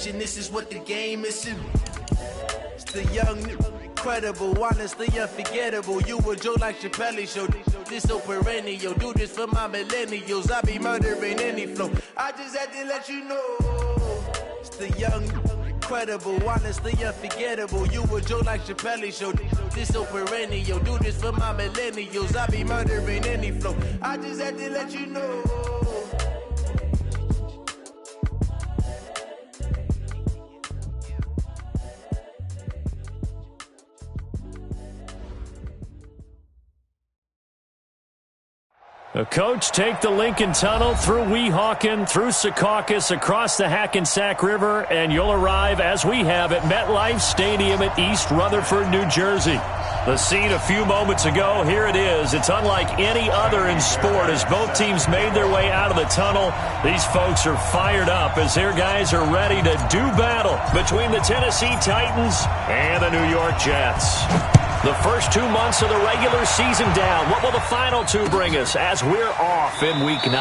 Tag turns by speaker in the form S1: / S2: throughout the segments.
S1: mission. This is what the game is. It's the young, incredible, honestly unforgettable. You a joke like Chappelle Show. This so perennial. Do this for my millennials. I be murdering any flow. I just had to let you know. It's the young, incredible, honestly unforgettable. You a joke like Chappelle Show. This so perennial. Do this for my millennials. I be murdering any flow. I just had to let you know.
S2: The coach take the Lincoln Tunnel through Weehawken, through Secaucus, across the Hackensack River, and you'll arrive, as we have, at MetLife Stadium at East Rutherford, New Jersey. The scene a few moments ago, here it is. It's unlike any other in sport. As both teams made their way out of the tunnel, these folks are fired up as their guys are ready to do battle between the Tennessee Titans and the New York Jets. The first 2 months of the regular season down. What will the final two bring us as we're off in Week 9?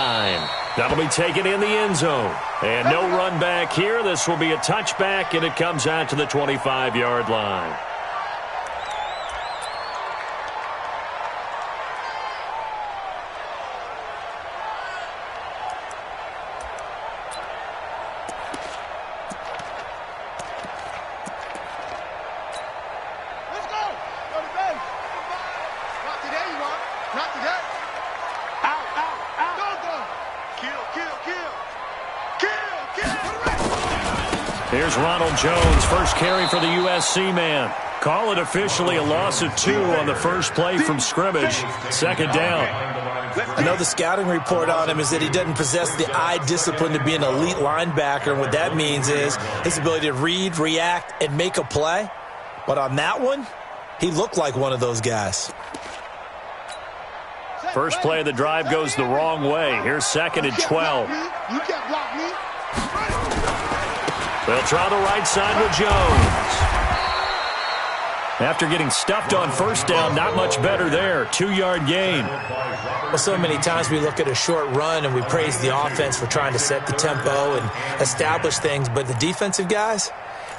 S2: That'll be taken in the end zone. And no run back here. This will be a touchback, and it comes out to the 25-yard line. Here's Ronald Jones, first carry for the USC man. Call it officially a loss of 2 on the first play from scrimmage. Second down.
S3: I know the scouting report on him is that he doesn't possess the eye discipline to be an elite linebacker. And what that means is his ability to read, react, and make a play. But on that one, he looked like one of those guys.
S2: First play of the drive goes the wrong way. Here's 2nd and 12.
S4: You can't block me.
S2: They'll try the right side with Jones. After getting stuffed on first down, not much better there. 2-yard gain.
S3: Well, so many times we look at a short run and we praise the offense for trying to set the tempo and establish things. But the defensive guys,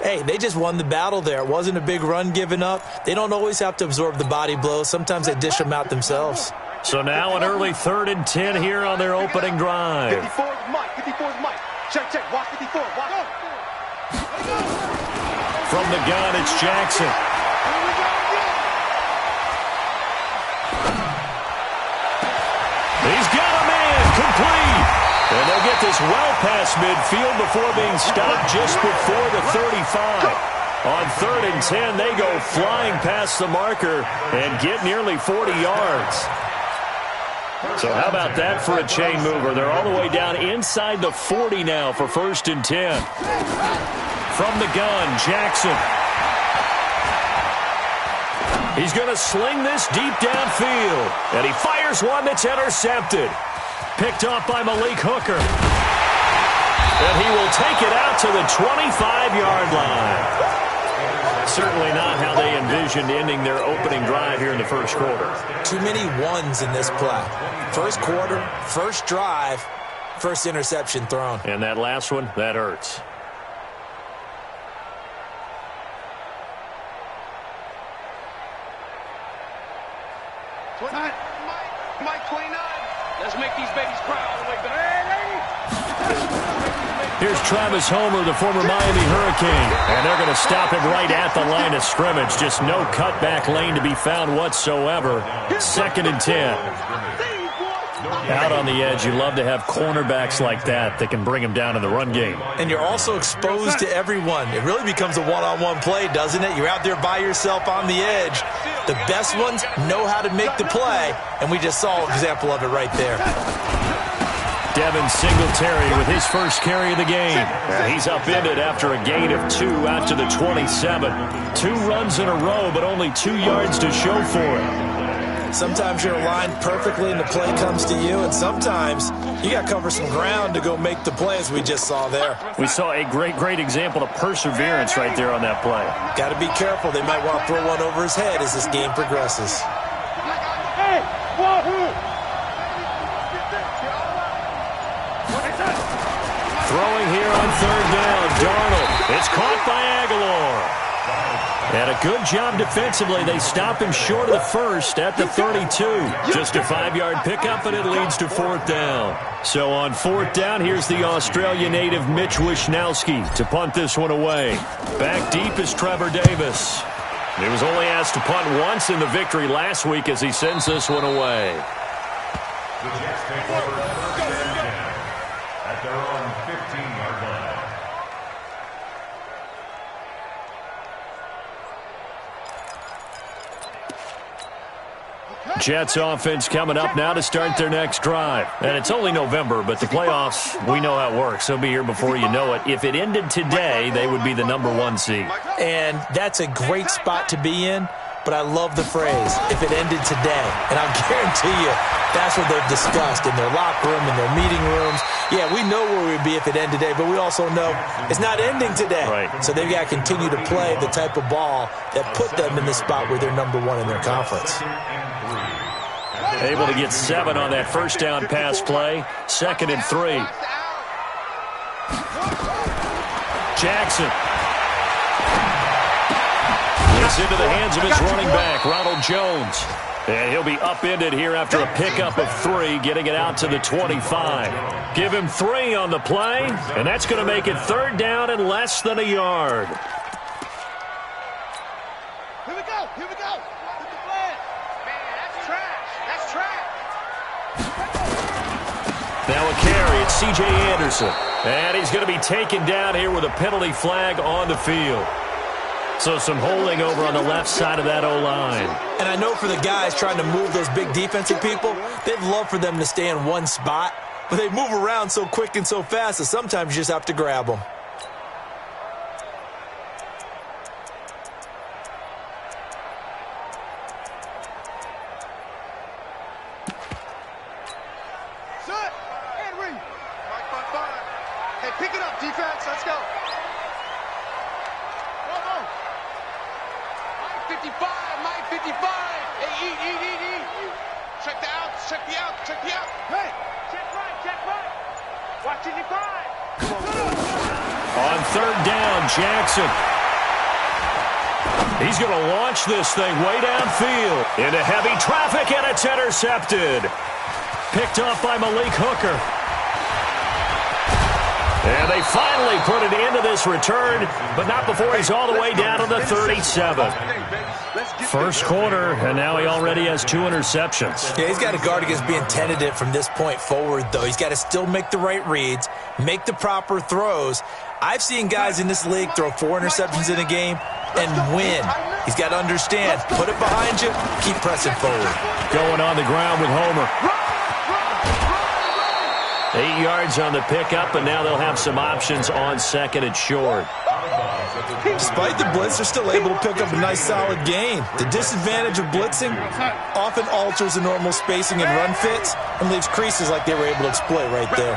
S3: hey, they just won the battle there. It wasn't a big run given up. They don't always have to absorb the body blows. Sometimes they dish them out themselves.
S2: So now an early 3rd and 10 here on their opening drive.
S4: 54 is Mike. 54 is Mike. Check. Watch 54. Watch.
S2: From the gun, it's Jackson. He's got a man, complete. And they'll get this well past midfield before being stopped just before the 35. On 3rd and 10, they go flying past the marker and get nearly 40 yards. So how about that for a chain mover? They're all the way down inside the 40 now for 1st and 10. From the gun, Jackson. He's going to sling this deep downfield. And he fires one that's intercepted. Picked off by Malik Hooker. And he will take it out to the 25-yard line. Certainly not how they envisioned ending their opening drive here in the first quarter.
S3: Too many ones in this play. First quarter, first drive, first interception thrown.
S2: And that last one, that hurts.
S4: Mike 29. Let's make these babies proud.
S2: Here's Travis Homer, the former Miami Hurricane. And they're going to stop him right at the line of scrimmage. Just no cutback lane to be found whatsoever. 2nd and 10. Out on the edge, you love to have cornerbacks like that can bring him down in the run game.
S3: And you're also exposed to everyone. It really becomes a one-on-one play, doesn't it? You're out there by yourself on the edge. The best ones know how to make the play, and we just saw an example of it right there.
S2: Devin Singletary with his first carry of the game. And he's upended after a gain of 2 out to the 27. 2 runs in a row, but only 2 yards to show for it.
S3: Sometimes you're aligned perfectly and the play comes to you, and sometimes you got to cover some ground to go make the play, as we just saw there.
S2: We saw a great example of perseverance right there on that play.
S3: Got to be careful. They might want to throw one over his head as this game progresses.
S2: Throwing here on 3rd down, Darnold. It's caught by Aguilar. And a good job defensively. They stop him short of the first at the 32. Just a 5-yard pickup, and it leads to 4th down. So on 4th down, here's the Australia native Mitch Wishnowsky to punt this one away. Back deep is Trevor Davis. He was only asked to punt once in the victory last week as he sends this one away.
S5: The Jets take over at their own 15-yard line.
S2: Jets offense coming up now to start their next drive. And it's only November, but the playoffs, we know how it works. They'll be here before you know it. If it ended today, they would be the #1 seed.
S3: And that's a great spot to be in, but I love the phrase, if it ended today. And I'll guarantee you, that's what they've discussed in their locker room, in their meeting rooms. Yeah, we know where we'd be if it ended today, but we also know it's not ending today.
S2: Right.
S3: So they've got to continue to play the type of ball that put them in the spot where they're #1 in their conference.
S2: Able to get 7 on that first down pass play. 2nd and 3. Jackson. It's into the hands of his running back, Ronald Jones. And he'll be upended here after a pickup of 3, getting it out to the 25. Give him 3 on the play, and that's going to make it 3rd down and less than a yard.
S4: Here we go. Here we go. Put the flag. Man, that's trash. That's trash.
S2: Now a carry. It's C.J. Anderson. And he's going to be taken down here with a penalty flag on the field. So some holding over on the left side of that O-line.
S3: And I know for the guys trying to move those big defensive people, they'd love for them to stay in one spot, but they move around so quick and so fast that sometimes you just have to grab them.
S4: Set. And read. 5-5-5. Hey, pick it up, defense. Let's go. 55, Mike 55. Hey, eat. Check the outs, check the outs, check the outs. Hey, check right. Watch it, 5.
S2: On 3rd down, Jackson. He's going to launch this thing way downfield into heavy traffic, and it's intercepted. Picked off by Malik Hooker. And they finally put an end to this return, but not before he's all the way down to the 37. First quarter, and now he already has 2 interceptions.
S3: Yeah, he's got to guard against being tentative from this point forward, though. He's got to still make the right reads, make the proper throws. I've seen guys in this league throw 4 interceptions in a game and win. He's got to understand, put it behind you, keep pressing forward.
S2: Going on the ground with Homer. 8 yards on the pickup, and now they'll have some options on 2nd and short.
S3: Despite the blitz, they're still able to pick up a nice solid gain. The disadvantage of blitzing often alters the normal spacing and run fits and leaves creases like they were able to exploit right there.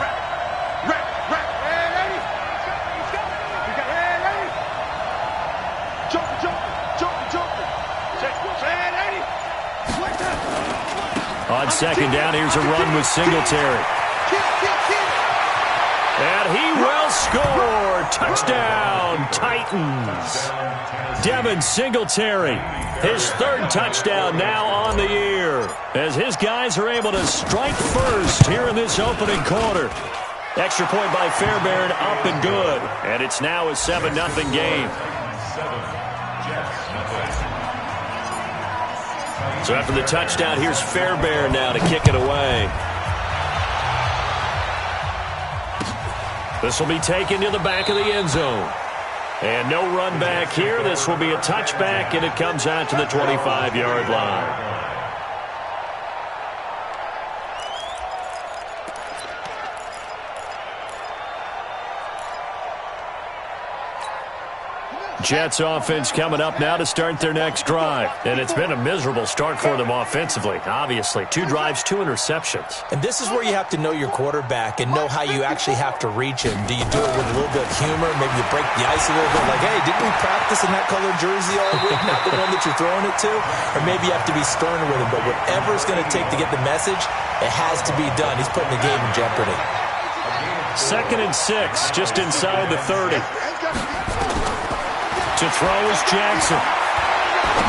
S2: On 2nd down, here's a run with Singletary. And he will score. Touchdown, Titans. Devin Singletary, his 3rd touchdown now on the year, as his guys are able to strike first here in this opening quarter. Extra point by Fairbairn, up and good. And it's now a 7-0 game. So after the touchdown, here's Fairbairn now to kick it away. This will be taken to the back of the end zone. And no run back here. This will be a touchback, and it comes out to the 25-yard line. Jets offense coming up now to start their next drive. And it's been a miserable start for them offensively, obviously. 2 drives, 2 interceptions.
S3: And this is where you have to know your quarterback and know how you actually have to reach him. Do you do it with a little bit of humor? Maybe you break the ice a little bit, like, hey, didn't we practice in that colored jersey all week, not the one that you're throwing it to? Or maybe you have to be sterner with him. But whatever it's going to take to get the message, it has to be done. He's putting the game in jeopardy.
S2: 2nd and 6, just inside the 30. To throw is Jackson.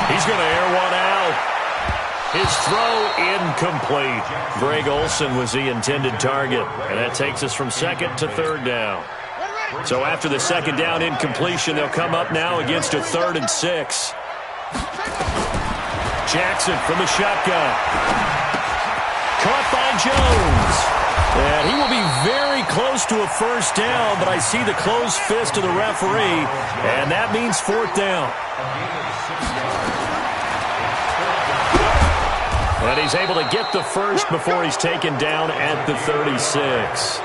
S2: He's going to air one out. His throw incomplete. Greg Olsen was the intended target, and that takes us from second to third down. So after the second down incompletion, they'll come up now against a 3rd and 6. Jackson from the shotgun. Caught by Jones. And he will be very close to a first down, but I see the closed fist of the referee, and that means 4th down. And he's able to get the first before he's taken down at the 36.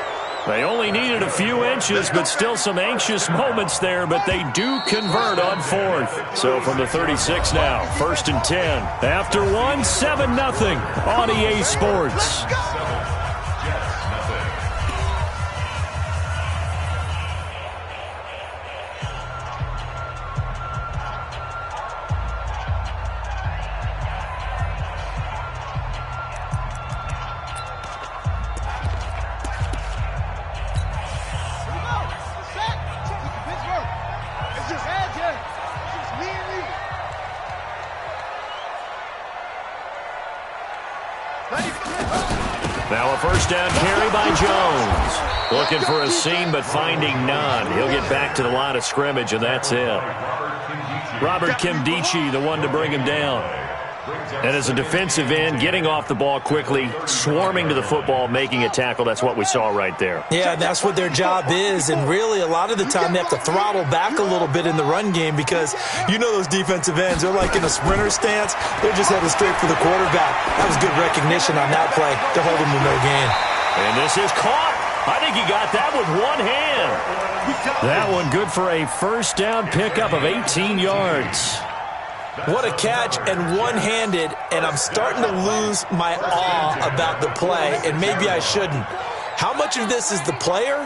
S2: They only needed a few inches, but still some anxious moments there, but they do convert on 4th. So from the 36 now, 1st and 10. After 7-0 on EA Sports. Now a first down carry by Jones. Looking for a seam, but finding none. He'll get back to the line of scrimmage, and that's it. Robert Kimdichie, the one to bring him down. And as a defensive end, getting off the ball quickly, swarming to the football, making a tackle, that's what we saw right there.
S3: Yeah, that's what their job is, and really a lot of the time they have to throttle back a little bit in the run game because you know those defensive ends, they're like in a sprinter stance. They're just headed straight for the quarterback. That was good recognition on that play to hold him to no gain.
S2: And this is caught. I think he got that with one hand. That one good for a first down pickup of 18 yards.
S3: What a catch, and one-handed, and I'm starting to lose my awe about the play, and maybe I shouldn't. How much of this is the player?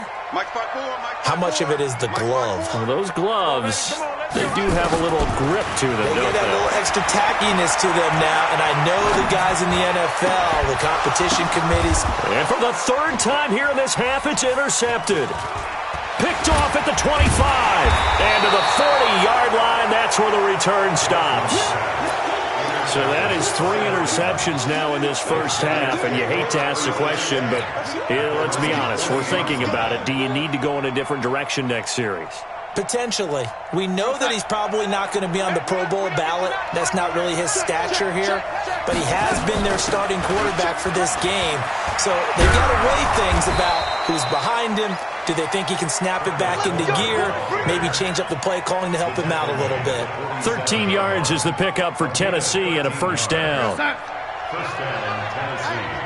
S3: How much of it is the glove?
S2: Well, those gloves, they do have a little grip to them,
S3: They
S2: don't
S3: get that little extra tackiness to them now, and I know the guys in the NFL, the competition committees.
S2: And for the 3rd time here in this half, it's intercepted. Picked off at the 25. And to the 40-yard line, that's where the return stops. So that is 3 interceptions now in this first half. And you hate to ask the question, but let's be honest. We're thinking about it. Do you need to go in a different direction next series?
S3: Potentially. We know that he's probably not going to be on the Pro Bowl ballot. That's not really his stature here. But he has been their starting quarterback for this game. So they've got to weigh things about who's behind him. Do they think he can snap it back into gear? Maybe change up the play calling to help him out a little bit.
S2: 13 yards is the pickup for Tennessee and a first down.
S5: First down, Tennessee.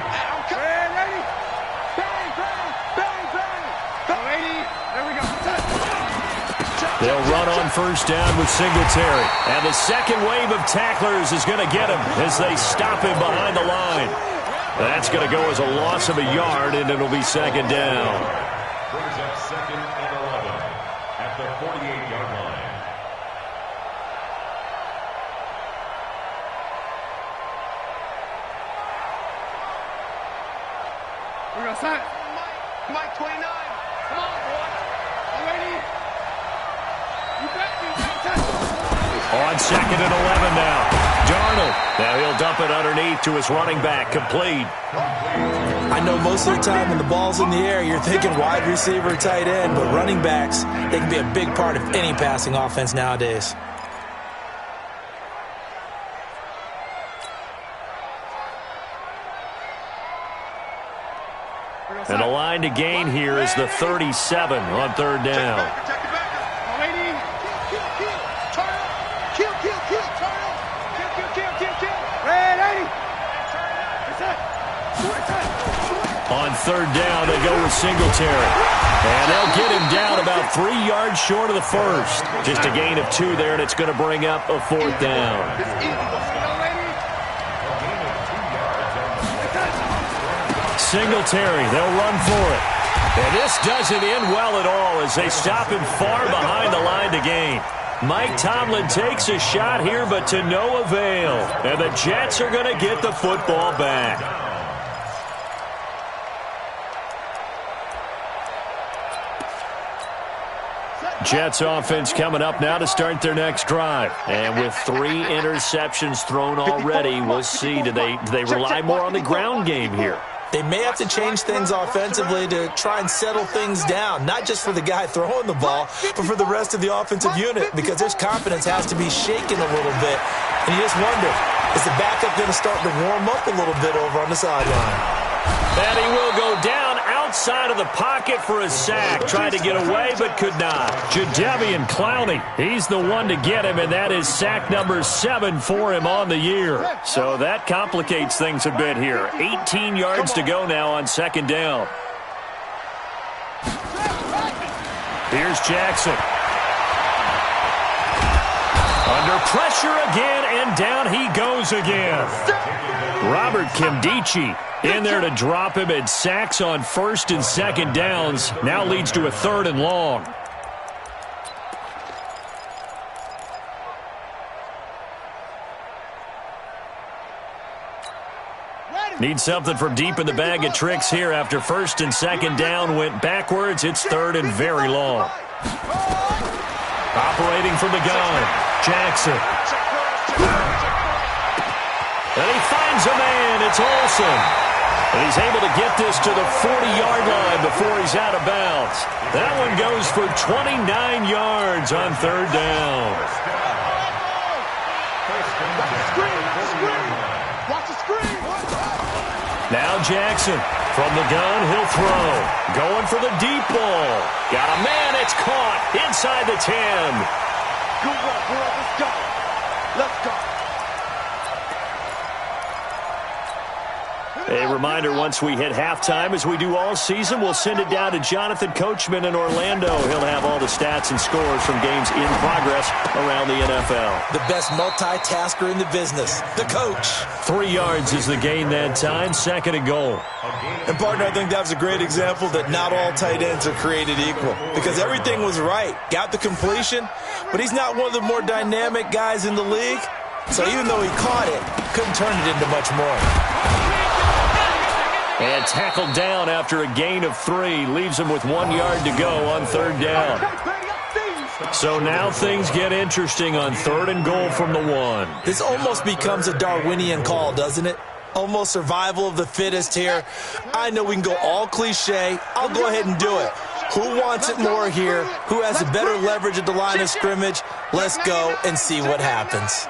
S2: They'll run on first down with Singletary. And the second wave of tacklers is going to get him as they stop him behind the line. That's going to go as a loss of a yard, and it'll be second down.
S5: Brings up 2nd and 11 at the 48-yard line.
S4: We're going to sign. Mike 29. Come on, boy. You ready? You bet me.
S2: On 2nd and 11 now. Darnold. Now he'll dump it underneath to his running back. Complete.
S3: I know most of the time when the ball's in the air, you're thinking wide receiver, tight end, but running backs, they can be a big part of any passing offense nowadays.
S2: And the line to gain here is the 37 on 3rd down. On 3rd down, they go with Singletary. And they'll get him down about 3 yards short of the first. Just a gain of 2 there, and it's going to bring up a 4th down. Singletary, they'll run for it. And this doesn't end well at all as they stop him far behind the line to gain. Mike Tomlin takes a shot here, but to no avail. And the Jets are going to get the football back. Jets offense coming up now to start their next drive. And with 3 interceptions thrown already, we'll see. Do they rely more on the ground game here?
S3: They may have to change things offensively to try and settle things down, not just for the guy throwing the ball, but for the rest of the offensive unit, because their confidence has to be shaken a little bit. And you just wonder, is the backup going to start to warm up a little bit over on the sideline?
S2: And he will go down outside of the pocket for a sack. Tried to get away, but could not. Jadeveon Clowney, he's the one to get him, and that is sack number 7 for him on the year. So that complicates things a bit here. 18 yards to go now on second down. Here's Jackson. Under pressure again, and down he goes again. Robert Kimdichie in there to drop him, and sacks on first and second downs. Now leads to a 3rd and long. Need something from deep in the bag of tricks here after first and second down went backwards. It's 3rd and very long. Operating from the gun, Jackson. And he finds a man. It's Olsen. And he's able to get this to the 40-yard line before he's out of bounds. That one goes for 29 yards on 3rd down. Now Jackson from the gun, he'll throw. Going for the deep ball. Got a man, it's caught inside the 10.
S4: Good work, boys. Let's go. Let's go.
S2: A reminder, once we hit halftime, as we do all season, we'll send it down to Jonathan Coachman in Orlando. He'll have all the stats and scores from games in progress around the NFL.
S3: The best multitasker in the business, the coach.
S2: 3 yards is the gain that time, 2nd and goal.
S3: And, partner, I think that was a great example that not all tight ends are created equal, because everything was right. Got the completion, but he's not one of the more dynamic guys in the league. So even though he caught it, couldn't turn it into much more.
S2: And tackled down after a gain of 3. Leaves him with 1 yard to go on 3rd down. So now things get interesting on 3rd and goal from the 1.
S3: This almost becomes a Darwinian call, doesn't it? Almost survival of the fittest here. I know we can go all cliche. I'll go ahead and do it. Who wants it more here? Who has a better leverage at the line of scrimmage? Let's go and see what happens.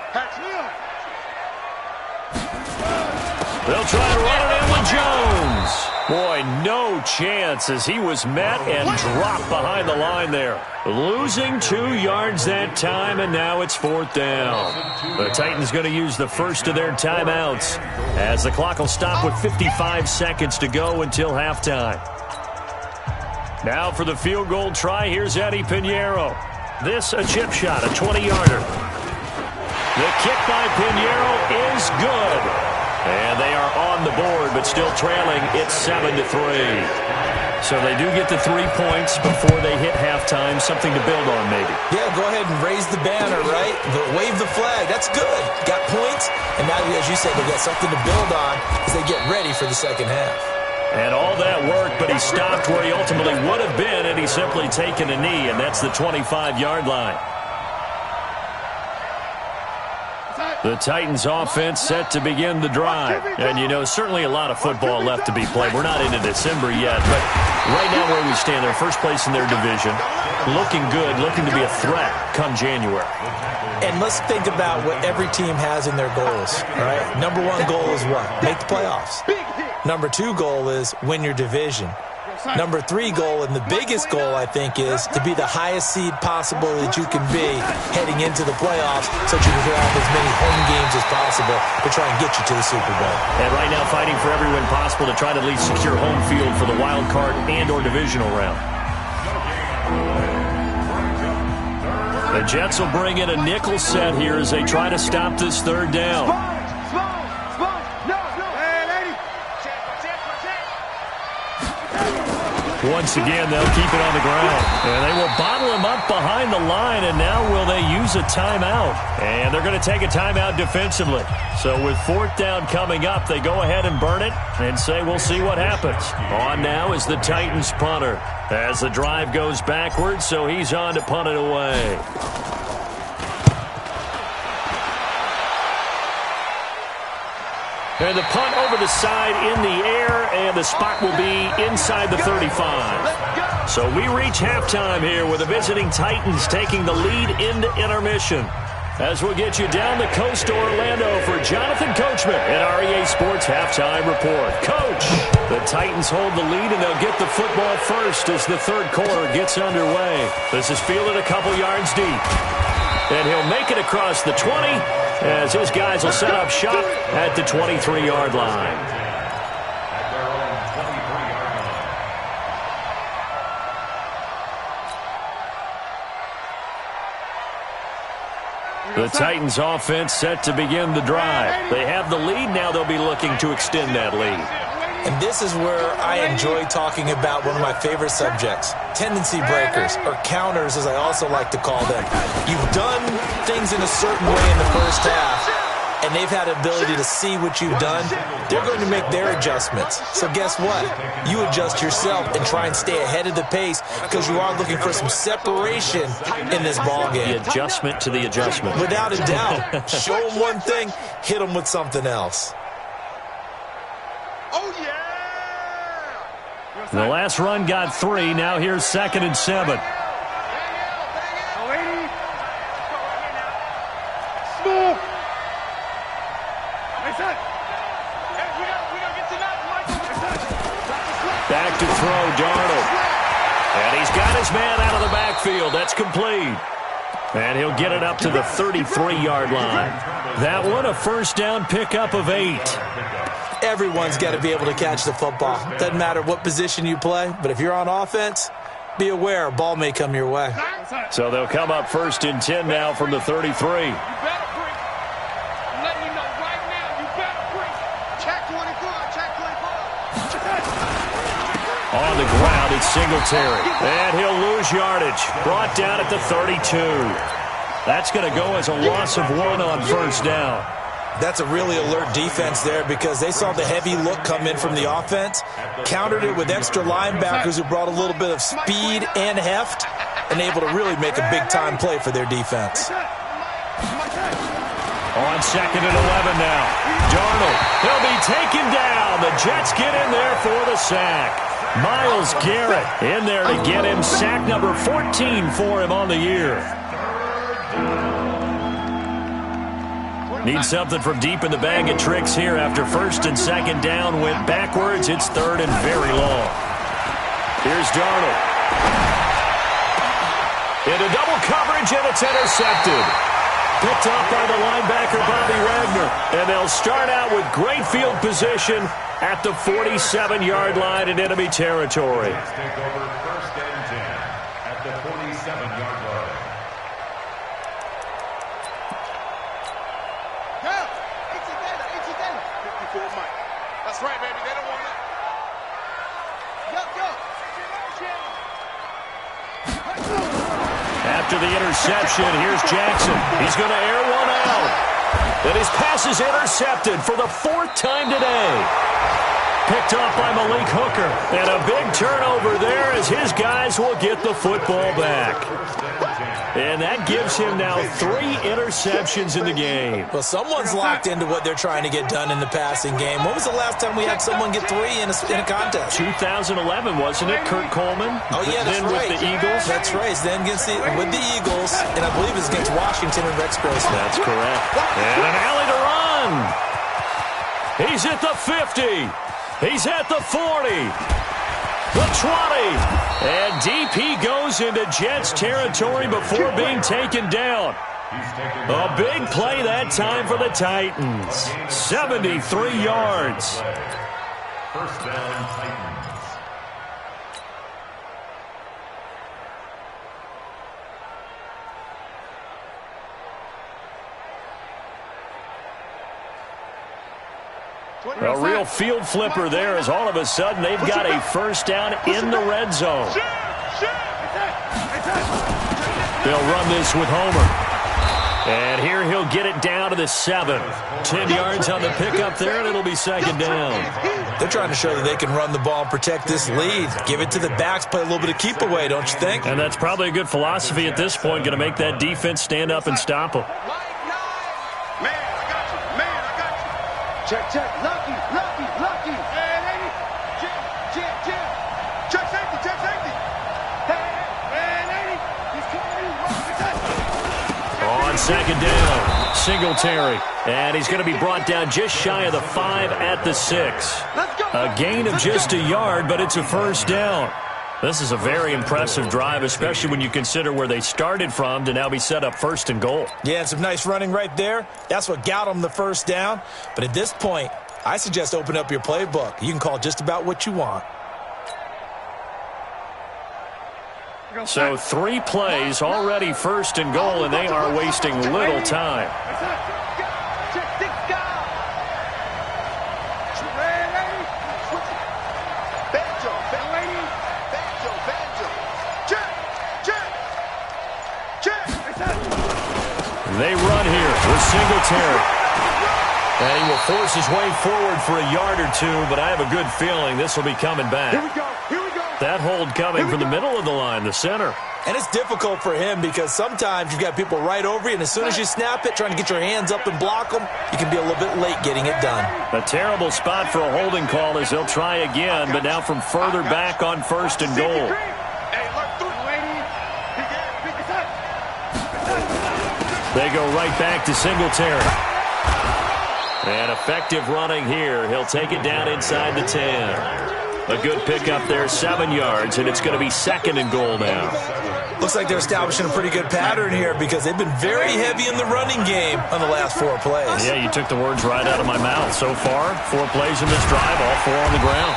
S2: They'll try to run it in with Jones. Boy, no chance as he was met and dropped behind the line there. Losing 2 yards that time, and now it's 4th down. The Titans going to use the first of their timeouts as the clock will stop with 55 seconds to go until halftime. Now for the field goal try, here's Eddie Pinheiro. This a chip shot, a 20-yarder. The kick by Pinheiro is good. And they are on the board, but still trailing. It's 7-3. So they do get the 3 points before they hit halftime. Something to build on, maybe.
S3: Yeah, go ahead and raise the banner, right? Wave the flag. That's good. Got points, and now, as you said, they got something to build on as they get ready for the second half.
S2: And all that work, but he stopped where he ultimately would have been, and he's simply taken a knee, and that's the 25-yard line. The Titans offense set to begin the drive. And, you know, certainly a lot of football left to be played. We're not into December yet, but right now where we stand, they're first place in their division. Looking good, looking to be a threat come January.
S3: And let's think about what every team has in their goals, right? Number 1 goal is what? Make the playoffs. Number 2 goal is win your division. Number 3 goal, and the biggest goal, I think, is to be the highest seed possible that you can be heading into the playoffs so that you can have as many home games as possible to try and get you to the Super Bowl.
S2: And right now fighting for every win possible to try to at least secure home field for the wild card and or divisional round. The Jets will bring in a nickel set here as they try to stop this 3rd down. Once again, they'll keep it on the ground. And they will bottle him up behind the line, and now will they use a timeout? And they're going to take a timeout defensively. So with 4th down coming up, they go ahead and burn it and say we'll see what happens. On now is the Titans punter as the drive goes backwards, so he's on to punt it away. And the punt over the side in the air, and the spot will be inside the 35. So we reach halftime here with the visiting Titans taking the lead into intermission. As we'll get you down the coast to Orlando for Jonathan Coachman at REA Sports Halftime Report. Coach, the Titans hold the lead, and they'll get the football first as the third quarter gets underway. This is fielded a couple yards deep. And he'll make it across the 20 as his guys will set up shop at the 23-yard line.
S5: At their own 23-yard line.
S2: The Titans offense set to begin the drive. They have the lead. Now they'll be looking to extend that lead.
S3: And this is where I enjoy talking about one of my favorite subjects, tendency breakers, or counters as I also like to call them. You've done things in a certain way in the first half, and they've had the ability to see what you've done. They're going to make their adjustments. So guess what? You adjust yourself and try and stay ahead of the pace because you are looking for some separation in this ballgame.
S2: The adjustment to the adjustment.
S3: Without a doubt. Show them one thing, hit them with something else.
S4: Oh, yeah!
S2: The last run got 3. Now here's 2nd and 7.
S4: Smooth.
S2: Back to throw, Darnold. And he's got his man out of the backfield. That's complete. And he'll get it up to the 33-yard line. That one, a first down pickup of 8.
S3: Everyone's got to be able to catch the football. Doesn't matter what position you play, but if you're on offense, be aware a ball may come your way.
S2: So they'll come up 1st and 10 now from the 33.
S4: You better bring. I'm letting you know right now, you better bring. Check 24, check 24.
S2: On the ground, it's Singletary. And he'll lose yardage. Brought down at the 32. That's going to go as a loss of 1 on first down.
S3: That's a really alert defense there because they saw the heavy look come in from the offense, countered it with extra linebackers who brought a little bit of speed and heft, and able to really make a big-time play for their defense.
S2: On 2nd and 11 now. Darnold, he'll be taken down. The Jets get in there for the sack. Myles Garrett in there to get him sack number 14 for him on the year. Need something from deep in the bag of tricks here after 1st and 2nd down went backwards. It's 3rd and very long. Here's Darnold. Into double coverage, and it's intercepted. Picked up by the linebacker, Bobby Wagner. And they'll start out with great field position at the 47-yard line in enemy territory.
S5: Take over 1st and 10 at the 47-yard line.
S4: That's right, baby. They don't want it.
S2: After the interception, here's Jackson. He's going to air one out. And his pass is intercepted for the 4th time today. Picked off by Malik Hooker. And a big turnover there as his guys will get the football back. And that gives him now 3 interceptions in the game.
S3: Well, someone's locked into what they're trying to get done in the passing game. When was the last time we had someone get 3 in a contest?
S2: 2011, wasn't it, Kurt Coleman?
S3: Oh, yeah, that's
S2: then
S3: right.
S2: With the Eagles?
S3: That's right. Then with the Eagles, and I believe it's against Washington and Rex Grossman.
S2: That's correct. And an alley to run. He's at the 50. He's at the 40. The 20. And deep he goes into Jets territory before being taken down. A big play that time for the Titans. 73 yards.
S5: First down, Titans.
S2: A real field flipper there as all of a sudden they've got a first down in the red zone. They'll run this with Homer. And here he'll get it down to the 7. 10 yards on the pickup there, and it'll be second down.
S3: They're trying to show that they can run the ball and protect this lead. Give it to the backs, play a little bit of keep away, don't you think?
S2: And that's probably a good philosophy at this point, going to make that defense stand up and stop them.
S4: Man, I got you. Man, I got you. Check. Lucky. Hey, lady. Check. Check safety. Hey, lady. He's coming in.
S2: On second down, Singletary. And he's going to be brought down just shy of the 5 at the 6. A gain of just a yard, but it's a first down. This is a very impressive drive, especially when you consider where they started from to now be set up first and goal.
S3: Yeah, and some nice running right there. That's what got them the first down. But at this point, I suggest open up your playbook. You can call just about what you want.
S2: So 3 plays, already first and goal, and they are wasting little time. They run here with Singletary. And he will force his way forward for a yard or 2, but I have a good feeling this will be coming back.
S4: Here we go.
S2: That hold coming from the middle of the line, the center.
S3: And it's difficult for him because sometimes you've got people right over you, and as soon as you snap it, trying to get your hands up and block them, you can be a little bit late getting it done.
S2: A terrible spot for a holding call as they'll try again, but now from further back on first and goal. They go right back to Singletary. And effective running here. He'll take it down inside the 10. A good pickup there, 7 yards, and it's going to be second and goal now.
S3: Looks like they're establishing a pretty good pattern here because they've been very heavy in the running game on the last 4 plays.
S2: Yeah, you took the words right out of my mouth. So far, 4 plays in this drive, all 4 on the ground.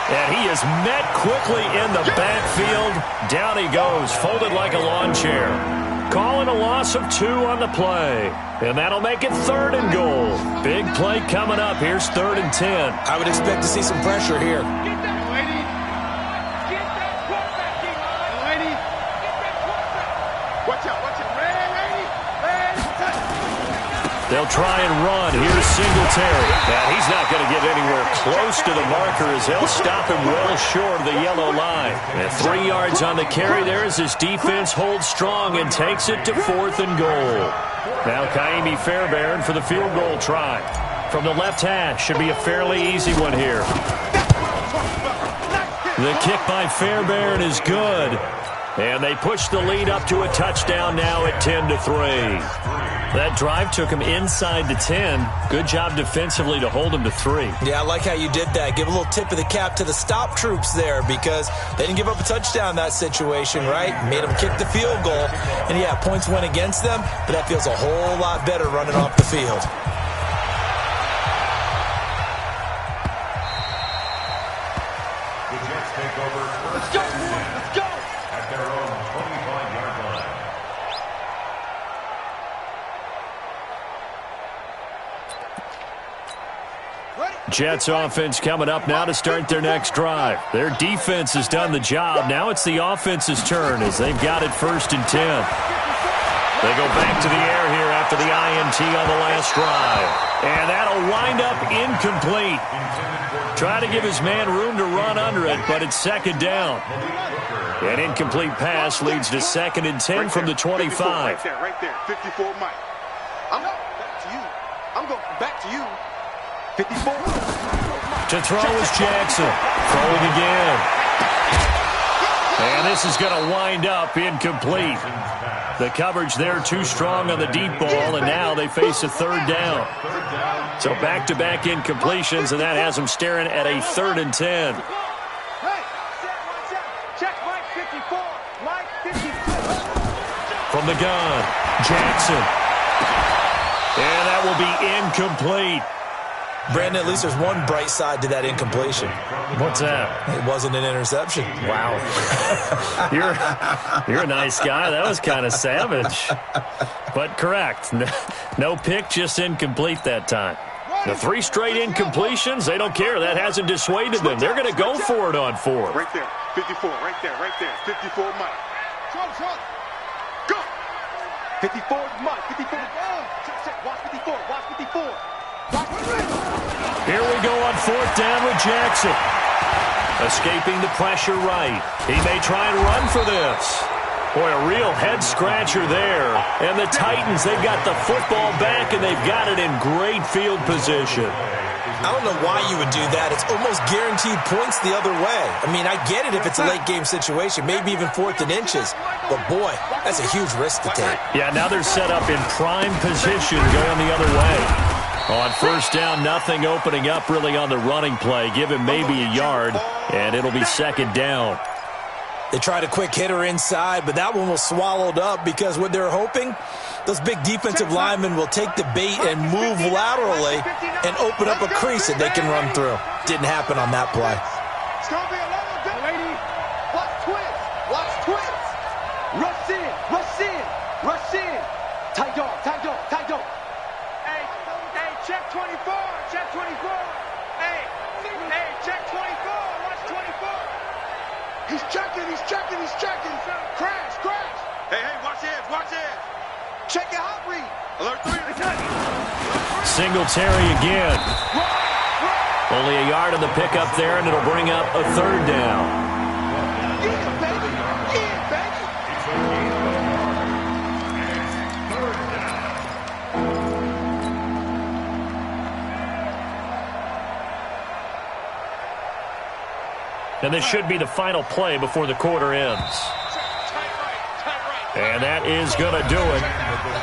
S2: And he is met quickly in the backfield. Down he goes, folded like a lawn chair. Calling a loss of 2 on the play. And that'll make it third and goal. Big play coming up. Here's 3rd and 10.
S3: I would expect to see some pressure here.
S4: Get that, lady. Get that quarterback, lady. Get that quarterback. Watch out. Lady.
S2: They'll try and run. Here's Singletary. And he's not going to get anywhere close to the marker as they'll stop him well short of the yellow line. And 3 yards on the carry there as his defense holds strong and takes it to 4th and goal. Now Kaimi Fairbairn for the field goal try. From the left hash, should be a fairly easy one here. The kick by Fairbairn is good. And they push the lead up to a touchdown now at 10-3. That drive took him inside the 10. Good job defensively to hold him to 3.
S3: Yeah, I like how you did that. Give a little tip of the cap to the stop troops there because they didn't give up a touchdown in that situation, right? Made them kick the field goal. And, yeah, points went against them, but that feels a whole lot better running off the field.
S5: The Jets take over. Let's go! At their own 25-yard line.
S2: Jets offense coming up now to start their next drive. Their defense has done the job. Now it's the offense's turn as they've got it 1st and 10. They go back to the air here after the INT on the last drive. And that'll wind up incomplete. Try to give his man room to run under it, but it's second down. An incomplete pass leads to 2nd and 10 from the 25.
S4: Right there, 54 Mike. I'm back to you. I'm going back to you. 54.
S2: To throw is Jackson. Throwing again. And this is going to wind up incomplete. The coverage there too strong on the deep ball, and now they face a 3rd down. So back-to-back incompletions, and that has them staring at a 3rd and 10.
S4: Check Mike 54. Mike 54.
S2: From the gun, Jackson. And that will be incomplete.
S3: Brandon, at least there's one bright side to that incompletion.
S2: What's that?
S3: It wasn't an interception.
S2: Wow. You're a nice guy. That was kind of savage. But correct. No pick, just incomplete that time. The 3 straight incompletions, they don't care. That hasn't dissuaded them. They're going to go for it on 4th.
S4: Right there, 54, right there, 54, Mike. Go! 54, Mike, 54. Watch 54, watch 54.
S2: Here we go on 4th down with Jackson. Escaping the pressure right. He may try and run for this. Boy, a real head-scratcher there. And the Titans, they've got the football back, and they've got it in great field position.
S3: I don't know why you would do that. It's almost guaranteed points the other way. I mean, I get it if it's a late-game situation, maybe even 4th and inches. But, boy, that's a huge risk to take.
S2: Yeah, now they're set up in prime position going the other way. On 1st down, nothing opening up really on the running play. Give him maybe a yard, and it'll be 2nd down.
S3: They tried a quick hitter inside, but that one was swallowed up because what they're hoping, those big defensive linemen will take the bait and move laterally and open up a crease that they can run through. Didn't happen on that play.
S4: It's going to be a long day. Lady, watch twins. Watch twins. Rush in, rush in, rush in. Tight dog, tight dog, tight dog. Hey, check 24, check 24. Hey, check 24, watch 24. He's checking, he's checking, he's checking. Crash, crash. Hey, watch edge, watch edge. Check your hot read. Alert 3.
S2: Singletary again. Only a yard on the pickup there, and it'll bring up a 3rd down.
S4: Yeah, baby. Yeah, baby.
S2: And this should be the final play before the quarter ends. And that is going to do it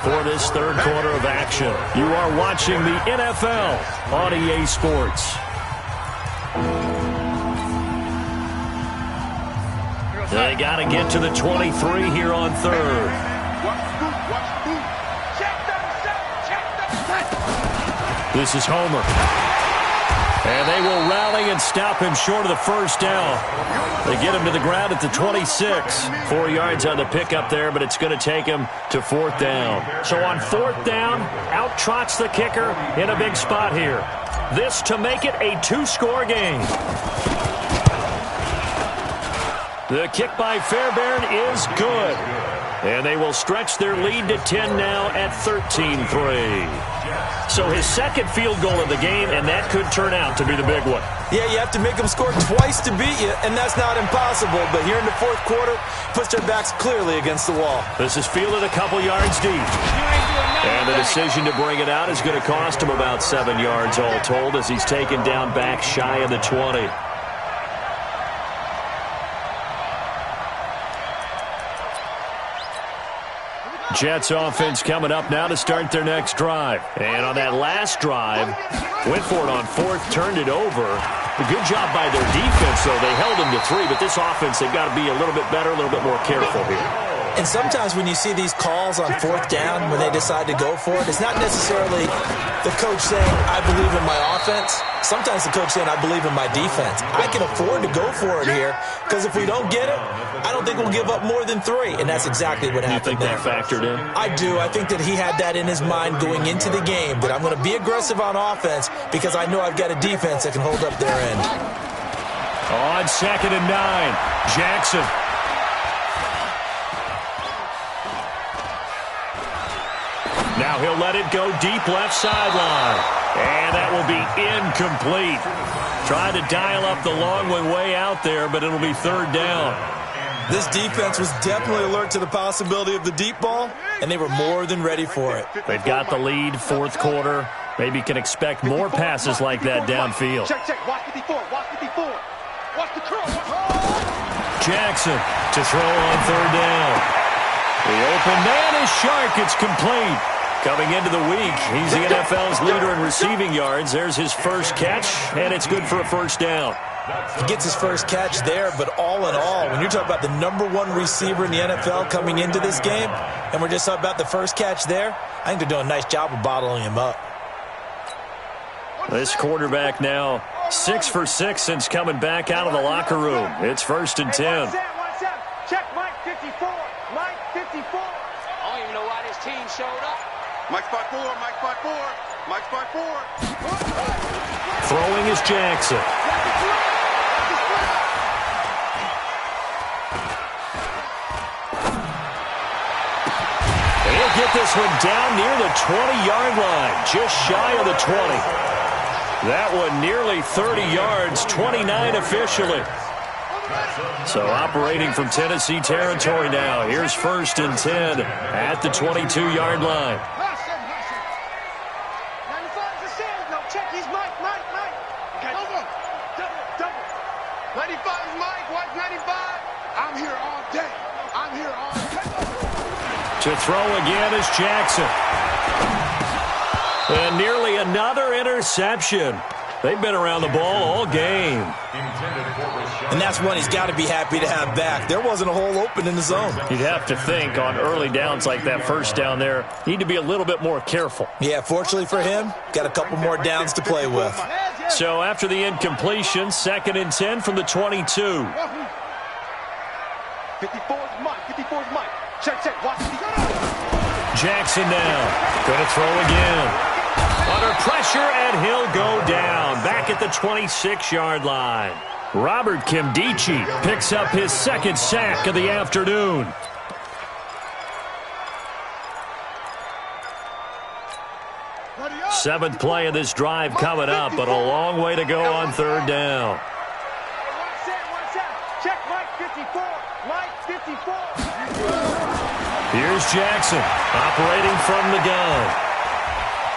S2: for this 3rd quarter of action. You are watching the NFL on EA Sports. They got to get to the 23 here on 3rd. This is Homer. And they will rally and stop him short of the 1st down. They get him to the ground at the 26. 4 yards on the pickup there, but it's going to take him to 4th down. So on 4th down, out trots the kicker in a big spot here. This to make it a 2-score game. The kick by Fairbairn is good. And they will stretch their lead to 10 now at 13-3. So his 2nd field goal of the game, and that could turn out to be the big one.
S3: Yeah, you have to make them score twice to beat you, and that's not impossible. But here in the 4th quarter, puts their backs clearly against the wall.
S2: This is fielded a couple yards deep. And the decision to bring it out is going to cost him about 7 yards all told as he's taken down back shy of the 20. Jets offense coming up now to start their next drive. And on that last drive, went for it on 4th, turned it over. A good job by their defense, though. They held them to 3, but this offense, they've got to be a little bit better, a little bit more careful here.
S3: And sometimes when you see these calls on 4th down, when they decide to go for it, it's not necessarily the coach saying, I believe in my offense. Sometimes the coach saying, I believe in my defense. I can afford to go for it here because if we don't get it, I don't think we'll give up more than 3. And that's exactly what happened there.
S2: You think that factored in?
S3: I do. I think that he had that in his mind going into the game, that I'm going to be aggressive on offense because I know I've got a defense that can hold up their end.
S2: On 2nd and 9, Jackson. Now he'll let it go deep left sideline. And that will be incomplete. Tried to dial up the long one way out there, but it'll be 3rd down.
S3: This defense was definitely alert to the possibility of the deep ball, and they were more than ready for it.
S2: They've got the lead, 4th quarter. Maybe can expect more passes like that downfield.
S4: Check, watch 54, watch 54. Watch the curl.
S2: Jackson to throw on 3rd down. The open man is Shark. It's complete. Coming into the week, he's the NFL's leader in receiving yards. There's his first catch, and it's good for a 1st down.
S3: He gets his first catch there, but all in all, when you're talking about the #1 receiver in the NFL coming into this game, and we're just talking about the first catch there, I think they're doing a nice job of bottling him up.
S2: This quarterback now 6 for 6 since coming back out of the locker room. It's 1st and 10.
S4: Check Mike 54. Mike 54. I don't even know why this team showed up. Mike spot 4, Mike spot 4. Mike's by 4.
S2: Throwing is Jackson. He'll get this one down near the 20-yard line, just shy of the 20. That one nearly 30 yards, 29 officially. So operating from Tennessee territory now. Here's 1st and 10 at the 22-yard line.
S4: 95 is the no, check, he's Mike. Okay. Double. 95 is Mike, watch 95. I'm here all day.
S2: To throw again is Jackson. And nearly another interception. They've been around the ball all game.
S3: And that's one he's got to be happy to have back. There wasn't a hole open in the zone.
S2: You'd have to think on early downs like that first down there, need to be a little bit more careful.
S3: Yeah, fortunately for him, got a couple more downs to play with.
S2: So after the incompletion, 2nd and 10 from the 22.
S4: 54 is Mike. Check, watch.
S2: Jackson now. Going to throw again. Under pressure, and he'll go down. Back at the 26-yard line. Robert Kimdichie picks up his 2nd sack of the afternoon. Seventh play of this drive coming up, but a long way to go on 3rd down.
S4: Check Mike 54.
S2: Here's Jackson operating from the gun.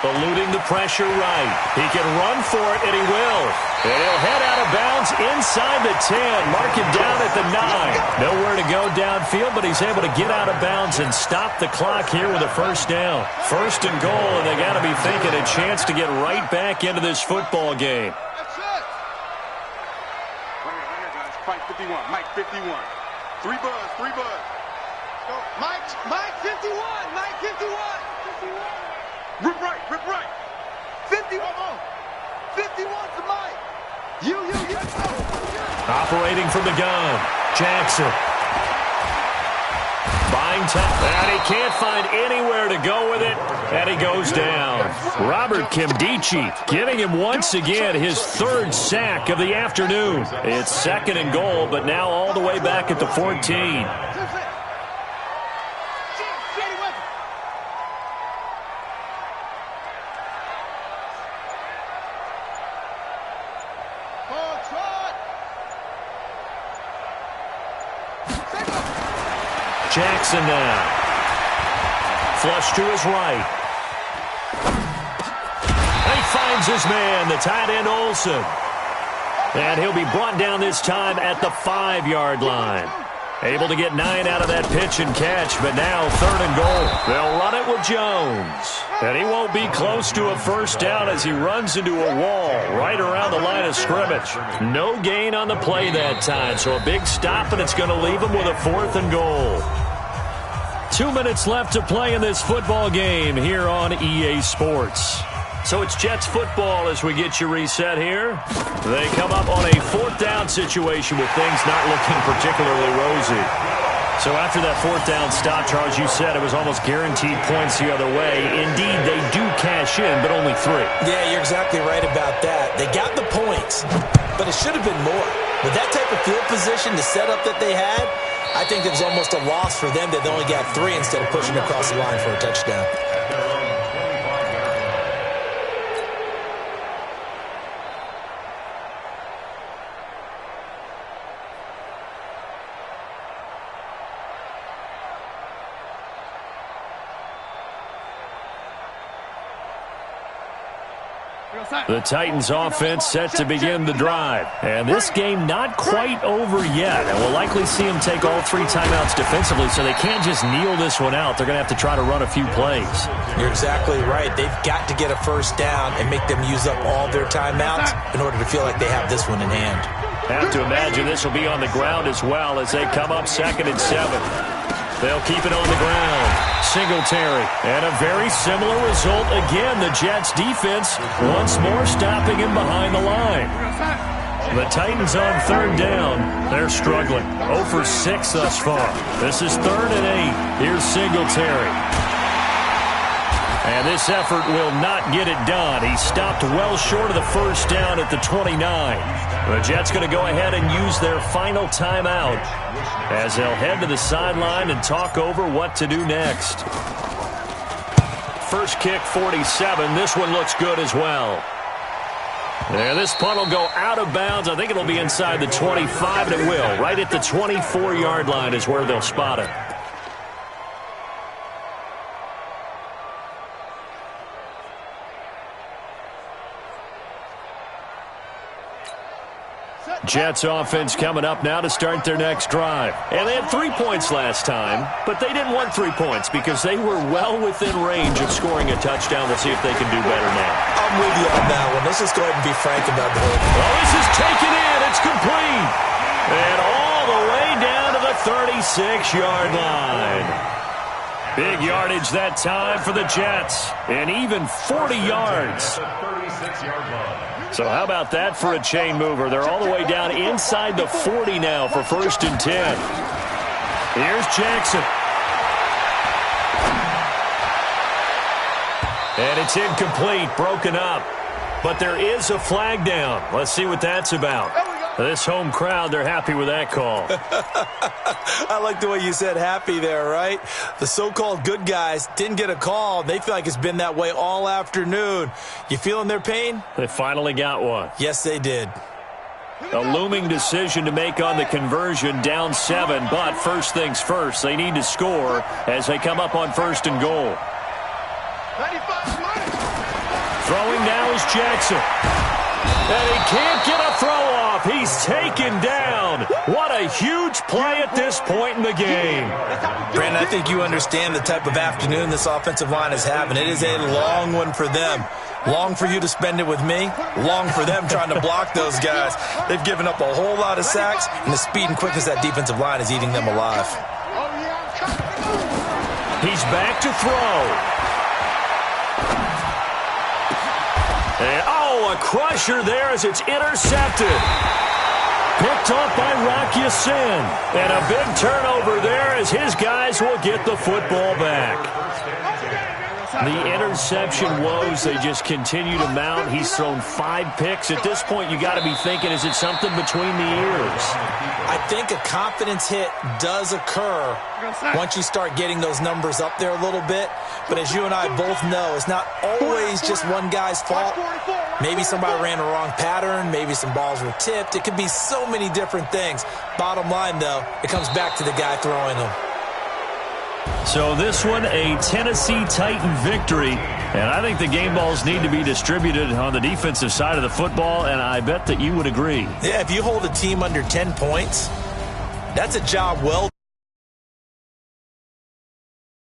S2: Eluding the pressure right. He can run for it, and he will. And he'll head out of bounds inside the 10. Mark him down at the 9. Nowhere to go downfield, but he's able to get out of bounds and stop the clock here with a 1st down. 1st and goal, and they got to be thinking a chance to get right back into this football game.
S4: That's it. Right here, guys. Fight 51. Mike 51. 3 buzz. Go. Mike 51. Mike 51. Rip right. 51. 51 to Mike. You.
S2: Operating from the gun, Jackson. Buying time, and he can't find anywhere to go with it, and he goes down. Robert Kimdichie giving him once again his 3rd sack of the afternoon. It's 2nd and goal, but now all the way back at the 14. Jackson now. Flush to his right. And he finds his man, the tight end Olsen. And he'll be brought down this time at the 5-yard line. Able to get 9 out of that pitch and catch, but now 3rd and goal. They'll run it with Jones. And he won't be close to a 1st down as he runs into a wall right around the line of scrimmage. No gain on the play that time, so a big stop, and it's going to leave him with a 4th and goal. 2 minutes left to play in this football game here on EA Sports. So it's Jets football as we get you reset here. They come up on a 4th down situation with things not looking particularly rosy. So after that 4th down stop, Charles, you said it was almost guaranteed points the other way. Indeed, they do cash in, but only 3.
S3: Yeah, you're exactly right about that. They got the points, but it should have been more. With that type of field position, the setup that they had, I think it was almost a loss for them that they only got 3 instead of pushing across the line for a touchdown.
S2: The Titans offense set to begin the drive. And this game not quite over yet. And we'll likely see them take all 3 timeouts defensively, so they can't just kneel this one out. They're going to have to try to run a few plays.
S3: You're exactly right. They've got to get a 1st down and make them use up all their timeouts in order to feel like they have this one in hand.
S2: Have to imagine this will be on the ground as well as they come up 2nd and 7. They'll keep it on the ground. Singletary. And a very similar result again. The Jets defense once more stopping him behind the line. The Titans on 3rd down. They're struggling. 0 for 6 thus far. This is 3rd and 8. Here's Singletary. And this effort will not get it done. He stopped well short of the first down at the 29. The Jets going to go ahead and use their final timeout as they'll head to the sideline and talk over what to do next. First kick, 47. This one looks good as well. Yeah, this punt will go out of bounds. I think it'll be inside the 25, and it will. Right at the 24-yard line is where they'll spot it. Jets offense coming up now to start their next drive. And they had 3 points last time, but they didn't want 3 points because they were well within range of scoring a touchdown. We'll see if they can do better now.
S3: I'm with you on that one. Let's just go ahead and be frank about the whole thing.
S2: Well, this is taken in. It's complete. And all the way down to the 36-yard line. Big yardage that time for the Jets. And even 40 yards. So how about that for a chain mover? They're all the way down inside the 40 now for 1st and 10. Here's Jackson. And it's incomplete, broken up. But there is a flag down. Let's see what that's about. This home crowd, they're happy with that call.
S3: I like the way you said happy there, right? The so-called good guys didn't get a call. They feel like it's been that way all afternoon. You feeling their pain?
S2: They finally got one.
S3: Yes, they did.
S2: A looming decision to make on the conversion, down 7. But first things first, they need to score as they come up on 1st and goal. Throwing now is Jackson. And he can't get a throw off. He's taken down. What a huge play at this point in the game.
S3: Brandon, I think you understand the type of afternoon this offensive line is having. It is a long one for them. Long for you to spend it with me. Long for them trying to block those guys. They've given up a whole lot of sacks, and the speed and quickness of that defensive line is eating them alive.
S2: He's back to throw. And, a crusher there as it's intercepted. Picked off by Rocky Sin. And a big turnover there as his guys will get the football back. The interception woes, they just continue to mount. He's thrown 5 picks. At this point, you got to be thinking, is it something between the ears?
S3: I think a confidence hit does occur once you start getting those numbers up there a little bit. But as you and I both know, it's not always just one guy's fault. Maybe somebody ran a wrong pattern. Maybe some balls were tipped. It could be so many different things. Bottom line, though, it comes back to the guy throwing them.
S2: So this one, a Tennessee Titan victory. And I think the game balls need to be distributed on the defensive side of the football, and I bet that you would agree.
S3: Yeah, if you hold a team under 10 points, that's a job well